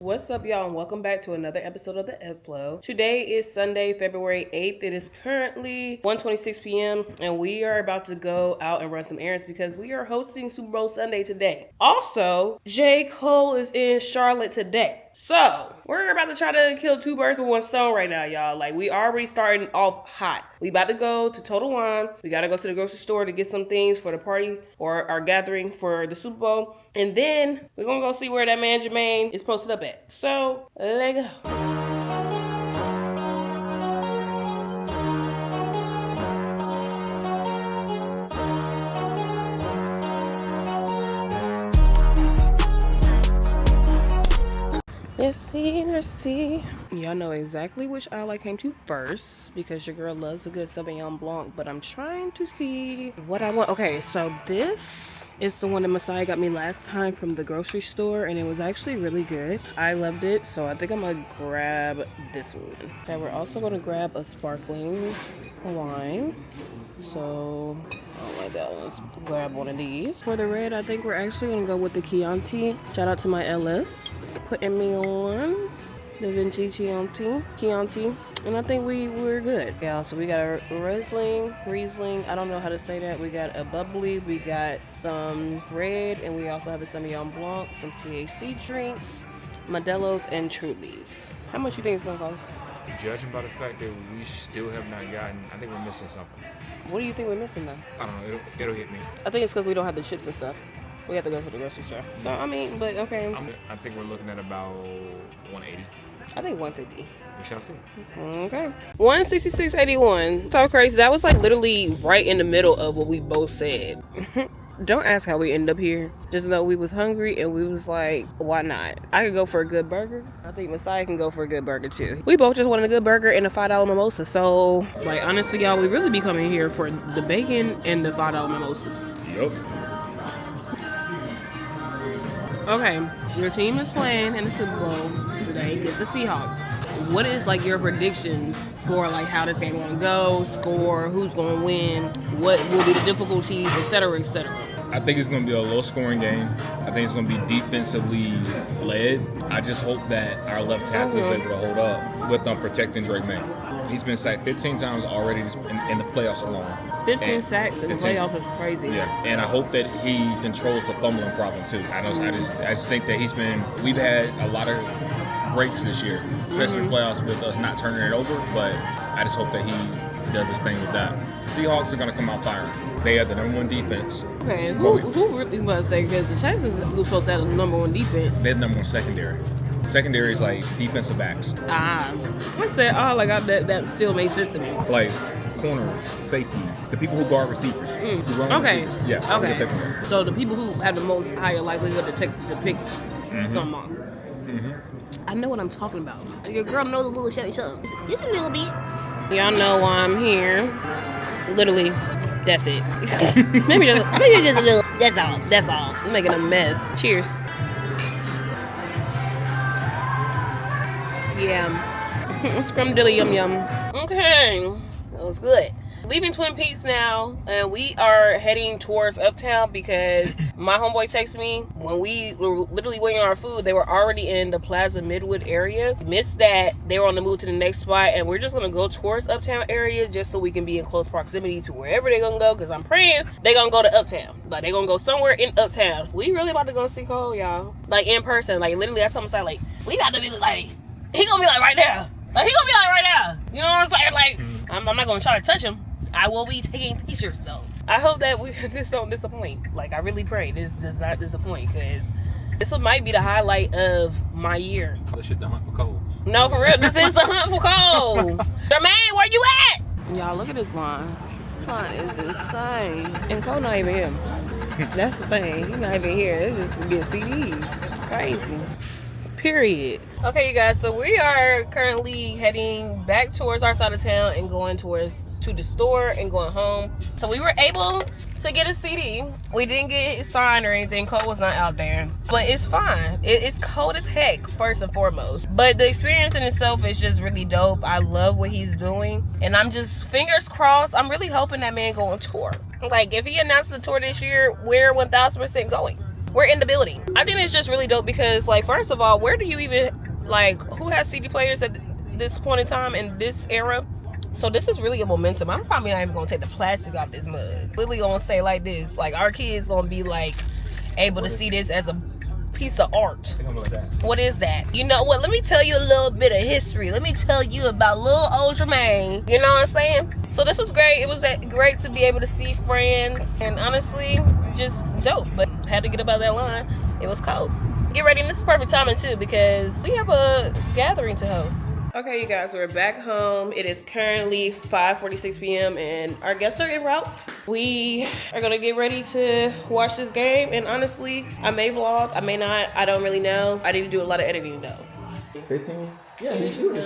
What's up, y'all, and welcome back to another episode of the Ebb Flow. Today is Sunday, February 8th. It is currently 1:26 p.m. and we are about to go out and run some errands because we are hosting Super Bowl Sunday today. Also, J. Cole is in Charlotte today. So, we're about to try to kill two birds with one stone right now, y'all. Like, we already starting off hot. We about to go to Total Wine. We got to go to the grocery store to get some things for the party or our gathering for the Super Bowl. And then we're going to go see where that man Jermaine is posted up at. So, let's go. Let's see. Y'all know exactly which aisle I came to first because your girl loves a good Sauvignon Blanc, but I'm trying to see what I want. Okay, so this is the one that Messiah got me last time from the grocery store, and it was actually really good. I loved it, so I think I'm gonna grab this one. Okay, we're also gonna grab a sparkling wine. So, oh my god, let's grab one of these. For the red, I think we're actually gonna go with the Chianti. Shout out to my LS, putting me on the Vinci Chianti. And I think we're good. Yeah, so we got a Riesling, I don't know how to say that. We got a bubbly, we got some red, and we also have a Sauvignon Blanc, some THC drinks, Modelo's, and Trulies. How much you think it's gonna cost? Judging by the fact that we still have not gotten, I think we're missing something. What do you think we're missing though? I don't know, it'll hit me. I think it's because we don't have the chips and stuff. We have to go to the grocery store. So, I mean, but okay. I think we're looking at about 180. I think 150. We shall see. Okay. 166.81. So crazy. That was like literally right in the middle of what we both said. Don't ask how we end up here. Just know we was hungry and we was like, why not? I could go for a good burger. I think Messiah can go for a good burger too. We both just wanted a good burger and a $5 mimosa. So, like, honestly, y'all, we really be coming here for the bacon and the $5 mimosas. Yep. Okay, your team is playing in the Super Bowl today against the Seahawks. What is like your predictions for like how this game gonna go, score, who's gonna win, what will be the difficulties, etc., etc.? I think it's going to be a low-scoring game. I think it's going to be defensively led. I just hope that our left tackle is able to hold up with protecting Drake May. He's been sacked 15 times already in the playoffs alone. 15 sacks in the playoffs is crazy. Yeah, and I hope that he controls the fumbling problem too. I just think that we've had a lot of breaks this year, especially in playoffs with us not turning it over, but I just hope that he does his thing with that. Seahawks are going to come out firing. They are the number one defense. Okay, who really was say, because the Texans were supposed to have the number one defense. They're the number one secondary. Secondary is like defensive backs. I said, like that still made sense to me. Like corners, safeties, the people who guard receivers. Who run receivers. Yeah. Okay. The secondary. So the people who have the most higher likelihood to pick something off. I know what I'm talking about. Your girl knows a little something. Just a little bit. Y'all know why I'm here. Literally, that's it. maybe just a little. That's all. I'm making a mess. Cheers. Yeah. Scrum-dilly yum. Okay. That was good. Leaving Twin Peaks now, and we are heading towards Uptown because my homeboy texted me when we were literally waiting on our food. They were already in the Plaza Midwood area. Missed that. They were on the move to the next spot, and we're just going to go towards Uptown area just so we can be in close proximity to wherever they're going to go, because I'm praying they're going to go to Uptown. Like, they're going to go somewhere in Uptown. We really about to go see Cole, y'all. Like, in person. Like, literally, I told him, like, we about to be like, he going to be like right there. Like, he going to be like right there. You know what I'm saying? Like, I'm not going to try to touch him. I will be taking pictures though. I hope that this don't disappoint. Like, I really pray this does not disappoint, because this might be the highlight of my year. This shit the hunt for Cole. No, for real, this is the hunt for Cole. Jermaine, where you at? Y'all, look at this line. This line is insane. And Cole not even here. That's the thing. He's not even here. It's just to get CDs. Crazy. Period. Okay, you guys, so we are currently heading back towards our side of town and going to the store and going home. So we were able to get a CD. We didn't get it signed or anything. Cole was not out there, but it's fine. It's cold as heck, first and foremost, but the experience in itself is just really dope. I love what he's doing, and I'm just, fingers crossed, I'm really hoping that man go on tour. Like, if he announces a tour this year, we're 1000% going. we're in the building. I think it's just really dope because, like, first of all, where do you even, like, who has CD players at this point in time in this era? So this is really a momentum. I'm probably not even gonna take the plastic off this mug. Literally gonna stay like this. Like, our kids gonna be like able to see this as a piece of art. What is that? You know what? Let me tell you a little bit of history. Let me tell you about little old Jermaine. You know what I'm saying? So this was great. It was great to be able to see friends, and honestly, just dope. But had to get above that line. It was cold. Get ready, and this is perfect timing too because we have a gathering to host. Okay, you guys, we're back home. It is currently 5:46 p.m. and our guests are en route. We are gonna get ready to watch this game, and honestly, I may vlog, I may not, I don't really know. I need to do a lot of editing though. 15? Yeah, he's good.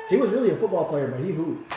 He was really a football player, but he hooped.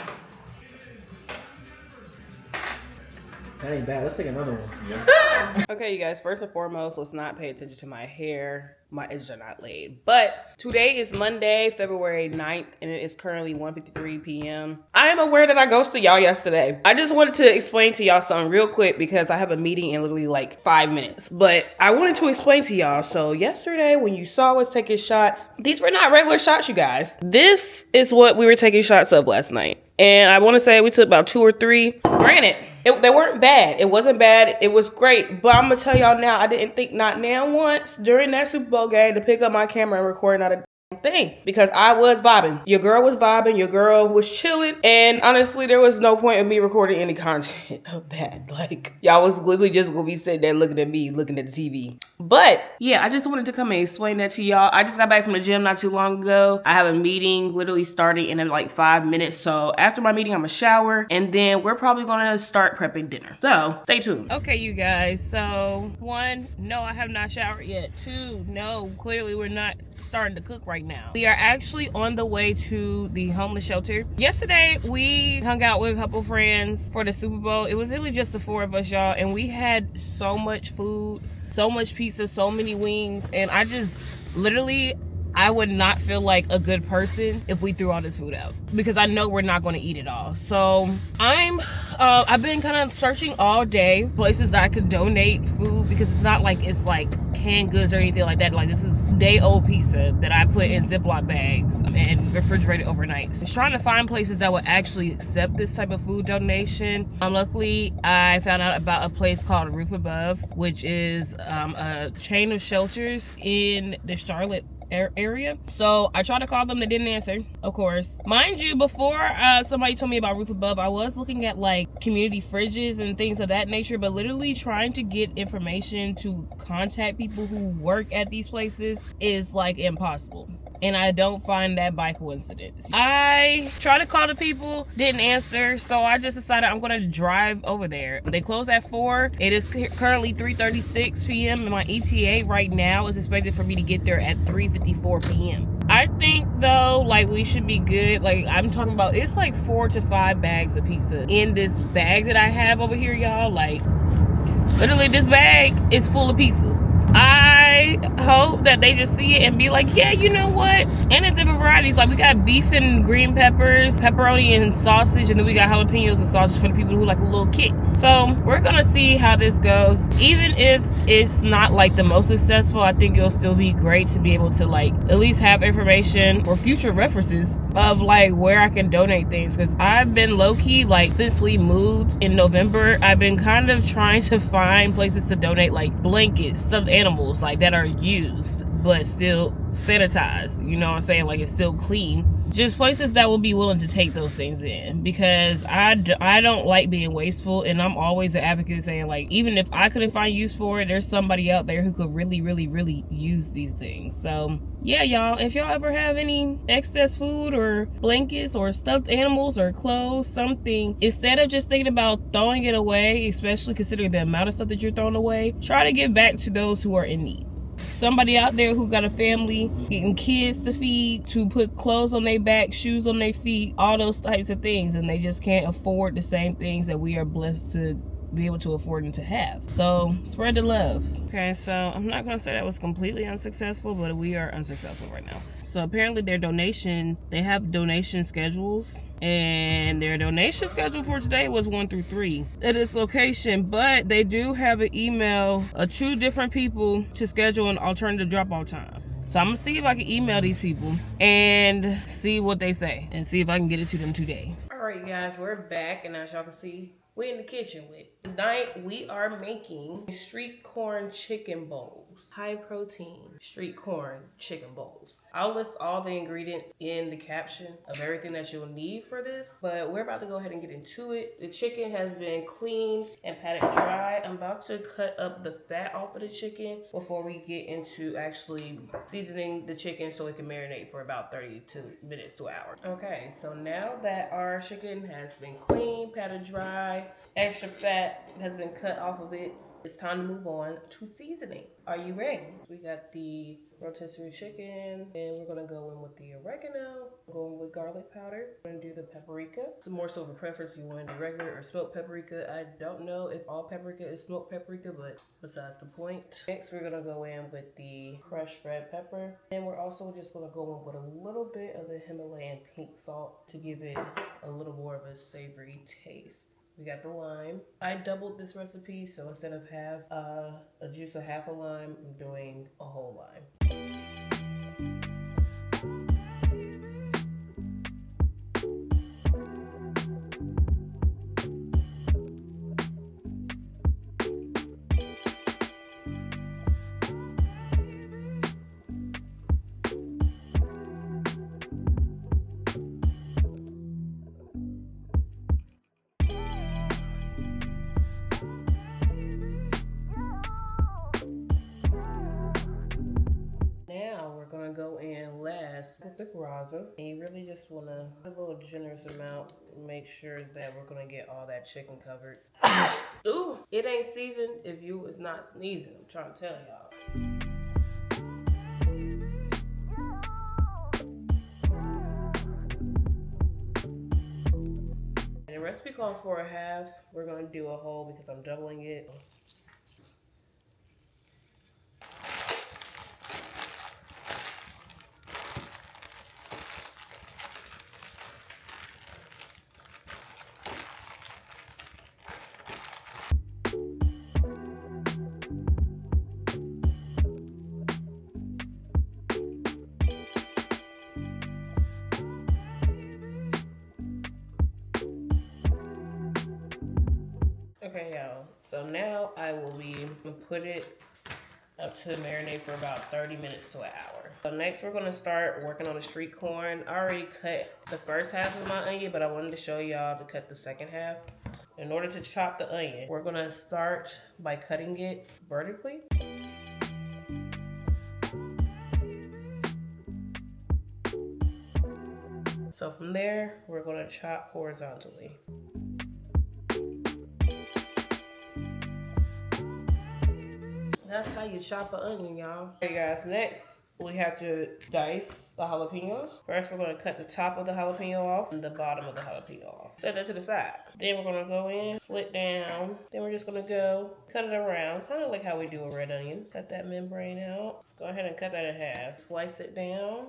That ain't bad. Let's take another one. Yeah. Okay, you guys, first and foremost, let's not pay attention to my hair. My edges are not laid. But today is Monday, February 9th, and it is currently 1:53 p.m. I am aware that I ghosted y'all yesterday. I just wanted to explain to y'all something real quick because I have a meeting in literally like 5 minutes. But I wanted to explain to y'all. So yesterday, when you saw us taking shots, these were not regular shots, you guys. This is what we were taking shots of last night. And I want to say we took about 2 or 3. Granted, they weren't bad. It wasn't bad. It was great. But I'm going to tell y'all now, I didn't think not now once during that Super Bowl game to pick up my camera and record not a thing. Because I was vibing. Your girl was vibing. Your girl was chilling. And honestly, there was no point in me recording any content of that. Like, y'all was literally just going to be sitting there looking at me, looking at the TV. But yeah, I just wanted to come and explain that to y'all. I just got back from the gym not too long ago. I have a meeting literally starting in like 5 minutes. So after my meeting, I'm gonna shower and then we're probably gonna start prepping dinner. So stay tuned. Okay, you guys. So 1, no, I have not showered yet. 2, no, clearly we're not starting to cook right now. We are actually on the way to the homeless shelter. Yesterday, we hung out with a couple friends for the Super Bowl. It was really just the 4 of us, y'all, and we had so much food. So much pizza, so many wings, and I just literally, I would not feel like a good person if we threw all this food out because I know we're not going to eat it all. So I've been kind of searching all day places I could donate food because it's not like it's like canned goods or anything like that. Like, this is day old pizza that I put in Ziploc bags and refrigerated overnight. So trying to find places that would actually accept this type of food donation. Luckily, I found out about a place called Roof Above, which is a chain of shelters in the Charlotte area. So I tried to call them, they didn't answer, of course. Mind you, before somebody told me about Roof Above, I was looking at like community fridges and things of that nature, but literally trying to get information to contact people who work at these places is like impossible. And I don't find that by coincidence. I tried to call the people, didn't answer, so I just decided I'm gonna drive over there. They close at 4. It is currently 3:36 p.m. and my ETA right now is expected for me to get there at 3:54 p.m. I think though, like, we should be good. Like, I'm talking about, it's like 4 to 5 bags of pizza in this bag that I have over here, y'all. Like, literally this bag is full of pizza. I hope that they just see it and be like, yeah, you know what? And it's different varieties. Like, we got beef and green peppers, pepperoni and sausage, and then we got jalapeños and sausage for the people who like a little kick. So we're gonna see how this goes. Even if it's not like the most successful, I think it'll still be great to be able to like at least have information for future references of like where I can donate things. Because I've been low-key, like, since we moved in November, I've been kind of trying to find places to donate like blankets, stuffed animals like that are used but still sanitized, you know what I'm saying, like it's still clean. Just places that will be willing to take those things in, because I don't like being wasteful, and I'm always an advocate saying, like, even if I couldn't find use for it, there's somebody out there who could really, really, really use these things. So yeah, y'all, if y'all ever have any excess food or blankets or stuffed animals or clothes, something, instead of just thinking about throwing it away, especially considering the amount of stuff that you're throwing away, try to give back to those who are in need. Somebody out there who got a family, getting kids to feed, to put clothes on their back, shoes on their feet, all those types of things, and they just can't afford the same things that we are blessed to be able to afford and to have. So spread the love. Okay, so I'm not gonna say that was completely unsuccessful, but we are unsuccessful right now. So apparently they have donation schedules, and their donation schedule for today was 1 through 3 at this location, but they do have an email of 2 different people to schedule an alternative drop-off time. So I'm gonna see if I can email these people and see what they say and see if I can get it to them today. All right, guys, we're back, and as y'all can see, we're in the kitchen with. Tonight, we are making street corn chicken bowls. High protein street corn chicken bowls. I'll list all the ingredients in the caption of everything that you'll need for this, but we're about to go ahead and get into it. The chicken has been cleaned and patted dry. I'm about to cut up the fat off of the chicken before we get into actually seasoning the chicken so it can marinate for about 30 minutes to an hour. Okay, so now that our chicken has been cleaned, patted dry, extra fat has been cut off of it, it's time to move on to seasoning. Are you ready? We got the rotisserie chicken, and we're gonna go in with the oregano, going with garlic powder. We're gonna do the paprika. It's more so of a preference if you want to do regular or smoked paprika. I don't know if all paprika is smoked paprika, but besides the point. Next, we're gonna go in with the crushed red pepper, and we're also just gonna go in with a little bit of the Himalayan pink salt to give it a little more of a savory taste. We got the lime. I doubled this recipe, so instead of a juice of half a lime, I'm doing a whole lime. Now we're gonna go in last with the graza, and you really just wanna put a little generous amount, make sure that we're gonna get all that chicken covered. Ooh, it ain't seasoned if you is not sneezing. I'm trying to tell y'all. And the recipe calls for a half. We're gonna do a whole because I'm doubling it. Okay, y'all. So now I will put it up to marinate for about 30 minutes to an hour. So next we're gonna start working on the street corn. I already cut the first half of my onion, but I wanted to show y'all to cut the second half. In order to chop the onion, we're gonna start by cutting it vertically. So from there, we're gonna chop horizontally. That's how you chop an onion, y'all. Okay, guys, next we have to dice the jalapenos. First, we're gonna cut the top of the jalapeno off and the bottom of the jalapeno off. Set that to the side. Then we're gonna go in, slit down. Then we're just gonna go cut it around, kind of like how we do a red onion. Cut that membrane out. Go ahead and cut that in half. Slice it down.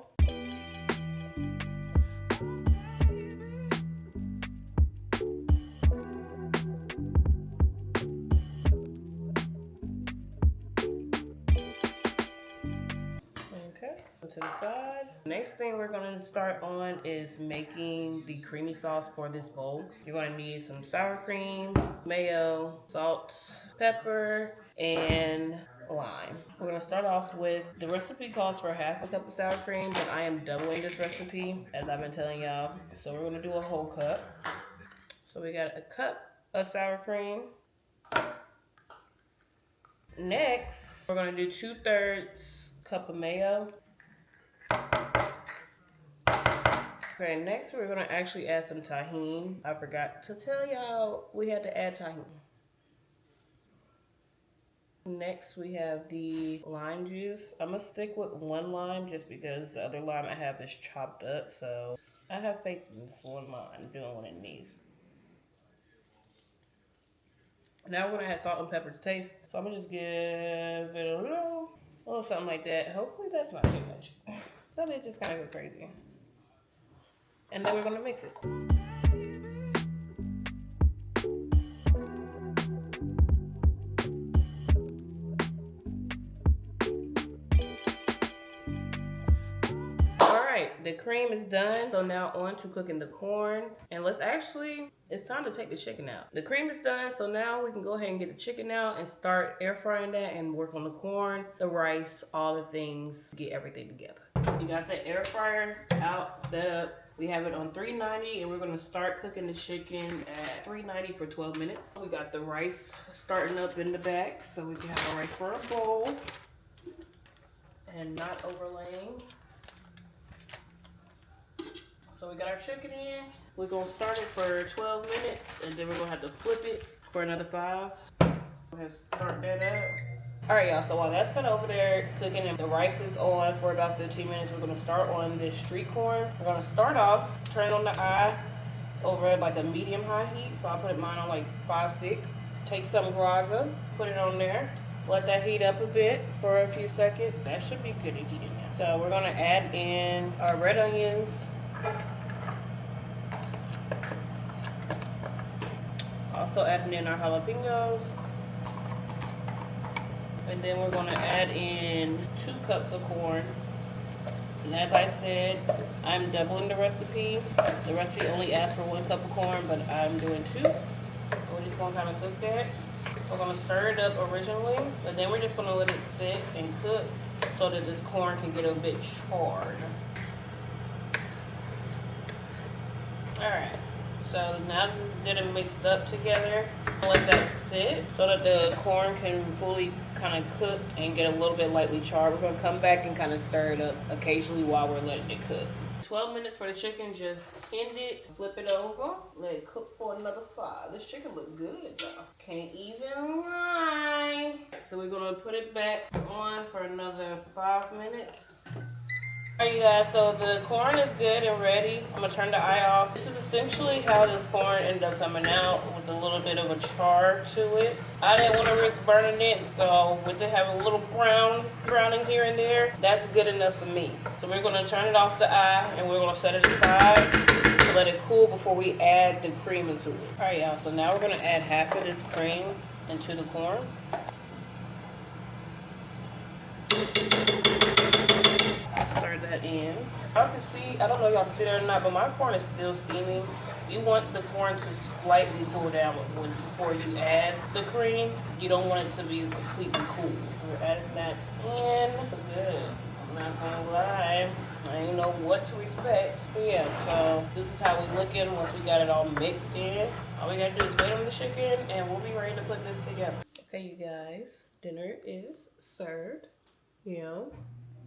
To the side. Next thing we're going to start on is making the creamy sauce for this bowl. You're going to need some sour cream, mayo, salt, pepper, and lime. We're going to start off with, the recipe calls for half a cup of sour cream, but I am doubling this recipe as I've been telling y'all. So we're going to do a whole cup. So we got a cup of sour cream. Next, we're going to do 2/3 cup of mayo. Okay, next we're gonna actually add some Tajín. I forgot to tell y'all we had to add Tajín. Next we have the lime juice. I'm gonna stick with 1 lime just because the other lime I have is chopped up, so I have faith in this 1 lime doing what it needs. Now we're gonna add salt and pepper to taste. So I'm gonna just give it a little something like that. Hopefully that's not too much. So they just kind of go crazy. And then we're gonna mix it. The cream is done, so now on to cooking the corn. And it's time to take the chicken out. The cream is done, so now we can go ahead and get the chicken out and start air frying that and work on the corn, the rice, all the things, get everything together. You got the air fryer out, set up. We have it on 390 and we're gonna start cooking the chicken at 390 for 12 minutes. We got the rice starting up in the back, so we can have the rice for a bowl and not overlaying. So we got our chicken in. We're gonna start it for 12 minutes and then we're gonna have to flip it for another 5. Go ahead and start that up. All right, y'all, so while that's kind of over there cooking and the rice is on for about 15 minutes, we're gonna start on this street corn. We're gonna start off, turn on the eye over like a medium-high heat. So I put mine on like 5-6. Take some graza, put it on there. Let that heat up a bit for a few seconds. That should be good and heated now. So we're gonna add in our red onions. Also adding in our jalapeños. And then we're gonna add in 2 cups of corn. And as I said, I'm doubling the recipe. The recipe only asks for 1 cup of corn, but I'm doing 2. We're just gonna kind of cook that. We're gonna stir it up originally, but then we're just gonna let it sit and cook so that this corn can get a bit charred. Alright, so now this is good and mixed up together. Let that sit so that the corn can fully kind of cook and get a little bit lightly charred. We're gonna come back and kind of stir it up occasionally while we're letting it cook. 12 minutes for the chicken, just end it, flip it over, let it cook for another 5. This chicken look good though. Can't even lie. So we're gonna put it back on for another 5 minutes. Alright you guys, so the corn is good and ready. I'm gonna turn the eye off. This is essentially how this corn ended up coming out, with a little bit of a char to it. I didn't want to risk burning it, so with it having a little browning here and there, that's good enough for me. So we're gonna turn it off the eye and we're gonna set it aside to let it cool before we add the cream into it. Alright y'all, so now we're gonna add half of this cream into the corn. Stir that in. Y'all can see, I don't know if y'all can see that or not, but my corn is still steaming. You want the corn to slightly cool down before you add the cream. You don't want it to be completely cool. We're adding that in. Good. I'm not gonna lie. I didn't know what to expect. But yeah, so this is how we looking once we got it all mixed in. All we gotta do is wait on the chicken and we'll be ready to put this together. Okay, you guys, dinner is served. You know,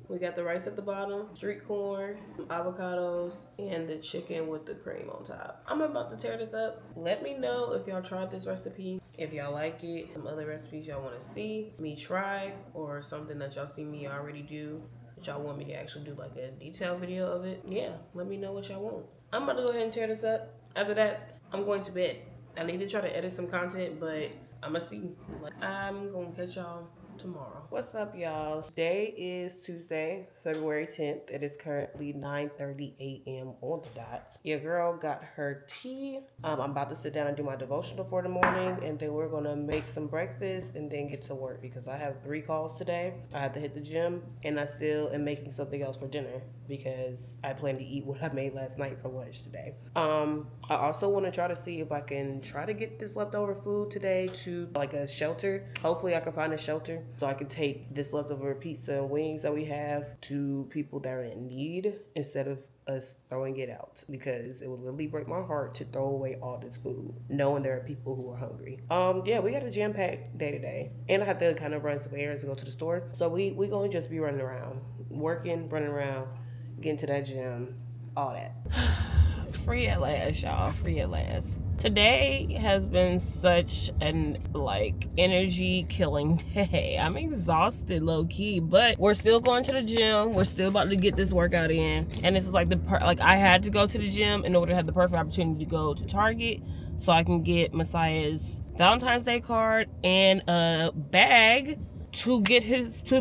we got the rice at the bottom, street corn, avocados, and the chicken with the cream on top. I'm about to tear this up. Let me know if y'all tried this recipe, if y'all like it, some other recipes y'all want to see me try, or something that y'all see me already do that y'all want me to actually do like a detailed video of it. Yeah, let me know what y'all want. I'm about to go ahead and tear this up. After that, I'm going to bed. I need to try to edit some content, but I'm gonna see. I'm gonna catch y'all tomorrow. What's up, y'all? Today is Tuesday, February 10th. It is currently 9:30 a.m. on the dot. Your girl got her tea. I'm about to sit down and do my devotional for the morning, and then we're gonna make some breakfast and then get to work because I have 3 calls today. I have to hit the gym, and I still am making something else for dinner because I plan to eat what I made last night for lunch today. I also want to try to see if I can try to get this leftover food today to like a shelter. Hopefully I can find a shelter so I can take this leftover pizza and wings that we have to people that are in need instead of us throwing it out, because it would literally break my heart to throw away all this food knowing there are people who are hungry. Yeah, we got a jam-packed day today, and I have to kind of run some errands to go to the store, so we gonna just be running around, working, running around, getting to that gym, all that. Free at last, y'all. Free at last. Today has been such an energy killing day. I'm exhausted low key, but we're still going to the gym. We're still about to get this workout in, and it's like I had to go to the gym in order to have the perfect opportunity to go to Target so I can get Messiah's Valentine's Day card and a bag to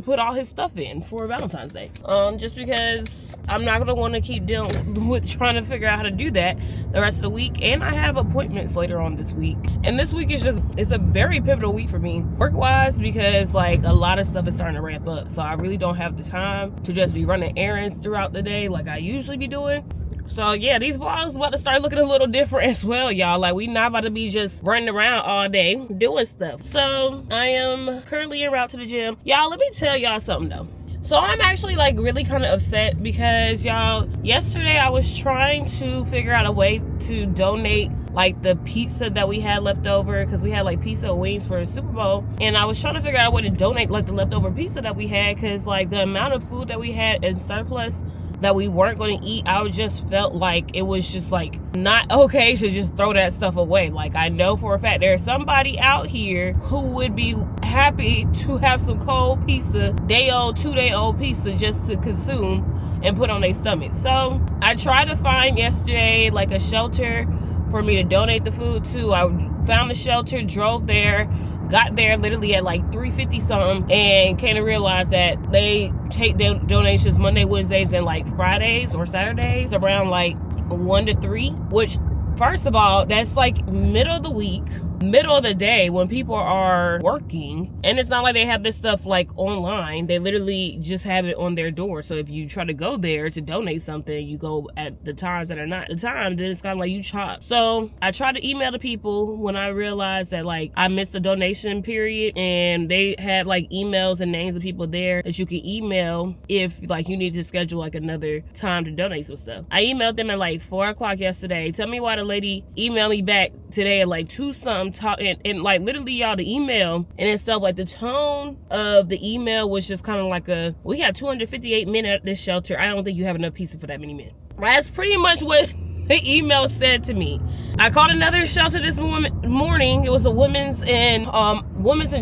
put all his stuff in for Valentine's Day. Just because I'm not gonna want to keep dealing with trying to figure out how to do that the rest of the week, and I have appointments later on this week. And this week it's a very pivotal week for me work-wise, because like a lot of stuff is starting to ramp up, so I really don't have the time to just be running errands throughout the day like I usually be doing. So yeah, these vlogs about to start looking a little different as well, y'all. Like, we not about to be just running around all day doing stuff. So I am currently en route to the gym. Y'all, let me tell y'all something though. So I'm actually like really kind of upset because, y'all, yesterday I was trying to figure out a way to donate like the pizza that we had left over, because we had like pizza and wings for the Super Bowl, and I was trying to figure out a way to donate like the leftover pizza that we had, because like the amount of food that we had in surplus that we weren't going to eat, I just felt like it was just like not okay to just throw that stuff away. Like, I know for a fact there's somebody out here who would be happy to have some cold pizza, day-old, 2-day-old pizza, just to consume and put on their stomach. So I tried to find yesterday like a shelter for me to donate the food to. I found a shelter, drove there, got there literally at like 3:50 something, and came to realize that they take donations Monday, Wednesdays, and like Fridays or Saturdays around like 1 to 3, which, first of all, that's like middle of the week, middle of the day when people are working, and it's not like they have this stuff like online. They literally just have it on their door. So if you try to go there to donate something, you go at the times that are not the time, then it's kind of like you chop. So I tried to email the people when I realized that like I missed the donation period, and they had like emails and names of people there that you can email if like you need to schedule like another time to donate some stuff. I emailed them at like 4 o'clock yesterday. Tell me why the lady emailed me back today at like 2 something, and like literally, y'all, the email and itself, like the tone of the email was just kind of like we have 258 men at this shelter. I don't think you have enough pizza for that many men. That's pretty much what the email said to me. I called another shelter this morning. It was a women's and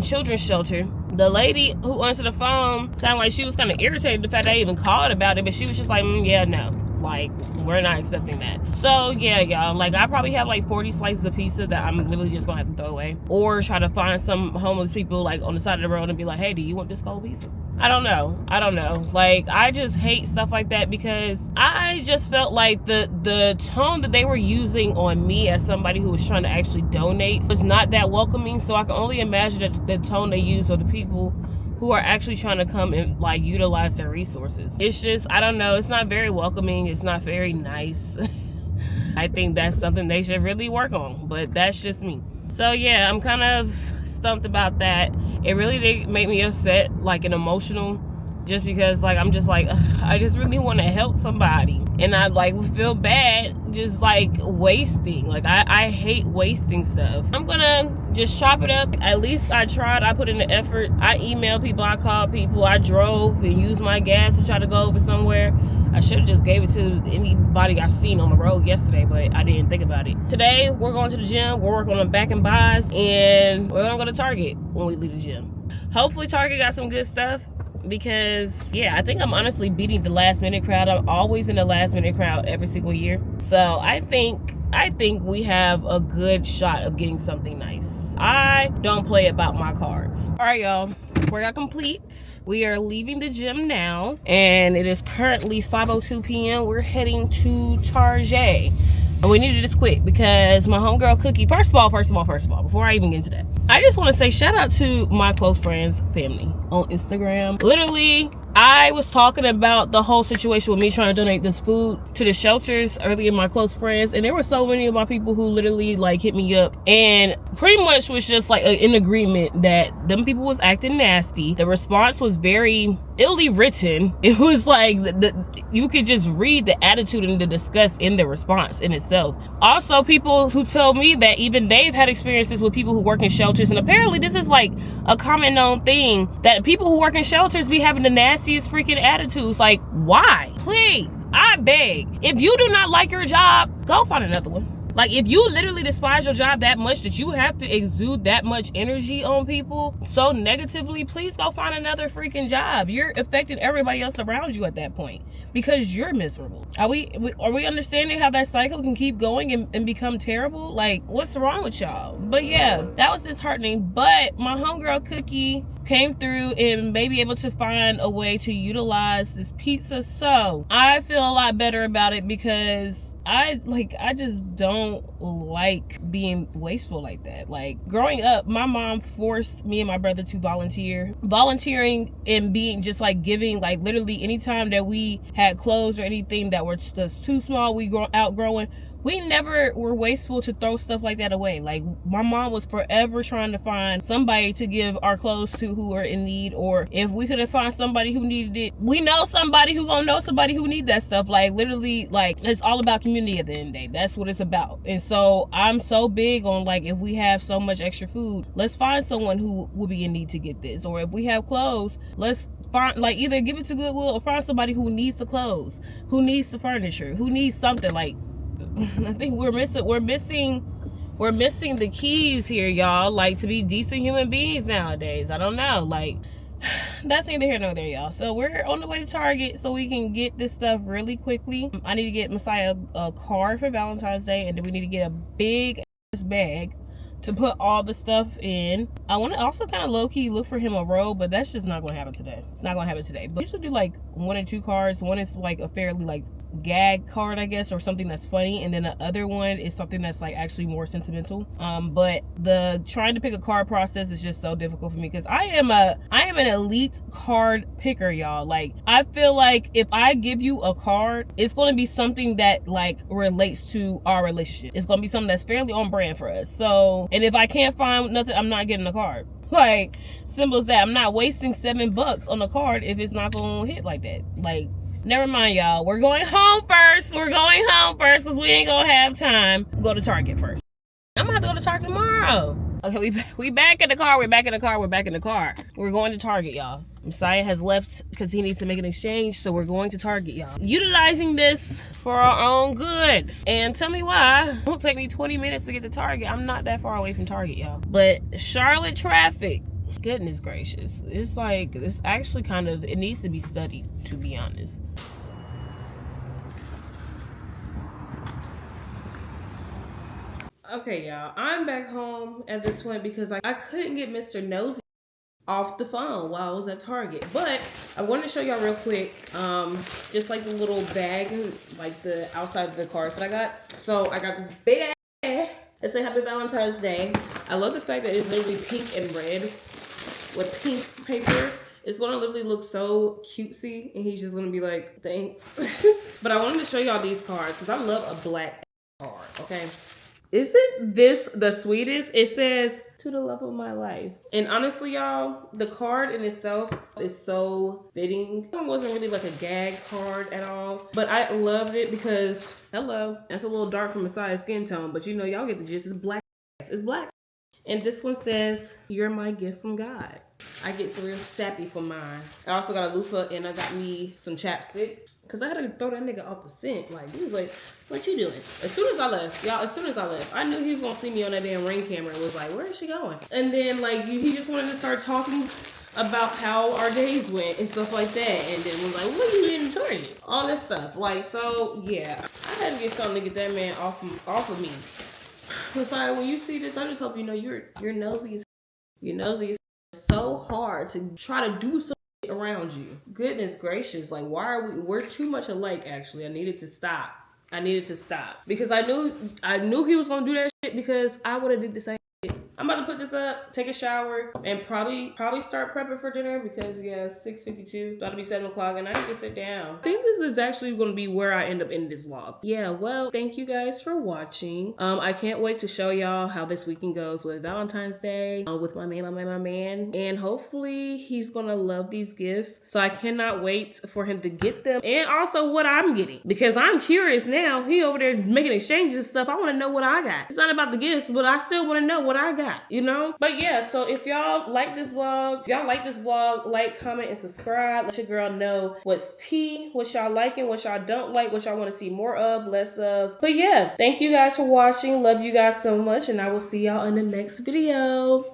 children's shelter. The lady who answered the phone sounded like she was kind of irritated the fact that I even called about it, but she was just like, yeah, no. Like, we're not accepting that. So yeah, y'all, like I probably have like 40 slices of pizza that I'm literally just gonna have to throw away, or try to find some homeless people like on the side of the road and be like, hey, do you want this cold pizza? I don't know. Like, I just hate stuff like that, because I just felt like the tone that they were using on me as somebody who was trying to actually donate was not that welcoming. So I can only imagine that the tone they use of the people who are actually trying to come and like utilize their resources. It's just, I don't know, it's not very welcoming. It's not very nice. I think that's something they should really work on, but that's just me. So yeah, I'm kind of stumped about that. It really did make me upset, like, and emotional, just because like I'm just like, I just really want to help somebody, and I like feel bad just like wasting. Like I hate wasting stuff. I'm gonna just chop it up. At least I tried. I put in the effort. I emailed people, I called people, I drove and used my gas to try to go over somewhere. I should have just gave it to anybody I seen on the road yesterday, but I didn't think about it. Today we're going to the gym. We're working on back and buys, and we're gonna go to Target when we leave the gym. Hopefully Target got some good stuff, because yeah, I think I'm honestly beating the last minute crowd. I'm always in the last minute crowd every single year. So I think we have a good shot of getting something nice. I don't play about my cards. All right, y'all, workout complete. We are leaving the gym now, and it is currently 5:02 p.m. We're heading to Target. And we needed this quick because my homegirl Cookie, first of all, before I even get into that, I just want to say shout out to my close friends, family on Instagram. Literally, I was talking about the whole situation with me trying to donate this food to the shelters earlier, my close friends, and there were so many of my people who literally like hit me up and pretty much was just like in agreement that them people was acting nasty. The response was very illy written. It was like you could just read the attitude and the disgust in the response in itself. Also, people who tell me that even they've had experiences with people who work in shelters, and apparently this is like a common known thing, that people who work in shelters be having the nastiest freaking attitudes. Like, why? Please, I beg, if you do not like your job, go find another one. Like, if you literally despise your job that much that you have to exude that much energy on people so negatively, please go find another freaking job. You're affecting everybody else around you at that point because you're miserable. Are we understanding how that cycle can keep going and become terrible? Like, what's wrong with y'all? But yeah, that was disheartening. But my homegirl Cookie came through and may be able to find a way to utilize this pizza. So I feel a lot better about it because I just don't like being wasteful like that. Like, growing up, my mom forced me and my brother to volunteer. Volunteering and being just like giving, like literally anytime that we had clothes or anything that were just too small, we outgrowing, we never were wasteful to throw stuff like that away. Like, my mom was forever trying to find somebody to give our clothes to who are in need, or if we couldn't find somebody who needed it, we know somebody who gonna know somebody who need that stuff. Like, literally, like, it's all about community at the end of the day. That's what it's about. And so I'm so big on, like, if we have so much extra food, let's find someone who will be in need to get this. Or if we have clothes, let's find, like, either give it to Goodwill or find somebody who needs the clothes, who needs the furniture, who needs something. Like, I think we're missing the keys here, y'all, like, to be decent human beings nowadays. I don't know, like, that's neither here nor there, y'all. So we're on the way to Target so we can get this stuff really quickly. I need to get Messiah a card for Valentine's Day, and then we need to get a big ass bag to put all the stuff in. I want to also kind of low-key look for him a robe, but that's just not gonna happen today. It's not gonna happen today. But usually do like 1 or 2 cards. One is like a fairly like gag card, I guess, or something that's funny, and then the other one is something that's like actually more sentimental. But the trying to pick a card process is just so difficult for me because I am an elite card picker, y'all. Like, I feel like if I give you a card, it's going to be something that like relates to our relationship. It's going to be something that's fairly on brand for us. So, and if I can't find nothing, I'm not getting a card. Like, simple as that. I'm not wasting $7 on a card if it's not going to hit like that. Like, never mind, y'all. We're going home first. We're going home first because we ain't gonna have time. Go to Target first. I'm gonna have to go to Target tomorrow. Okay, we back in the car. We're back in the car. We're back in the car. We're going to Target, y'all. Messiah has left because he needs to make an exchange, so we're going to Target, y'all. Utilizing this for our own good. And tell me why. It won't take me 20 minutes to get to Target. I'm not that far away from Target, y'all. But Charlotte traffic, goodness gracious. It's like, it's actually kind of, it needs to be studied, to be honest. Okay, y'all, I'm back home at this point because I couldn't get Mr. Nosy off the phone while I was at Target. But I wanted to show y'all real quick, just like the little bag, like the outside of the cards that I got. So I got this big ass bag that say Happy Valentine's Day. I love the fact that it's literally pink and red with pink paper. It's gonna literally look so cutesy, and he's just gonna be like, thanks. But I wanted to show y'all these cards because I love a black card, okay? Isn't this the sweetest? It says, to the love of my life. And honestly, y'all, the card in itself is so fitting. It wasn't really like a gag card at all, but I loved it because, hello, that's a little dark for Messiah's skin tone, but you know, y'all get the gist. It's black. It's black. And this one says, you're my gift from God. I get some real sappy for mine. I also got a loofah, and I got me some chapstick because I had to throw that nigga off the scent. Like, he was like, what you doing? As soon as I left, y'all, as soon as I left, I knew he was gonna see me on that damn Ring camera and was like, where is she going? And then, like, he just wanted to start talking about how our days went and stuff like that. And then was like, what are you enjoying? All this stuff. Like, so, yeah. I had to get something to get that man off of me. Messiah, when you see this, I just hope you know you're nosy as you're nosy as so hard to try to do something around you. Goodness gracious, like, why are we're too much alike. Actually, I needed to stop because I knew he was gonna do that shit because I would have did the same shit. I'm about to put this up, take a shower, and probably start prepping for dinner because yeah, it's 6:52. About to be 7 o'clock, and I need to sit down. I think this is actually going to be where I end up in this vlog. Yeah, well, thank you guys for watching. I can't wait to show y'all how this weekend goes with Valentine's Day with my man, and hopefully he's gonna love these gifts. So I cannot wait for him to get them, and also what I'm getting, because I'm curious now. He over there making exchanges and stuff. I want to know what I got. It's not about the gifts, but I still want to know what I got, you know? But yeah, so if y'all like this vlog, like, comment, and subscribe. Let your girl know what's tea, what y'all liking, what y'all don't like, what y'all want to see more of, less of. But yeah, thank you guys for watching. Love you guys so much, and I will see y'all in the next video.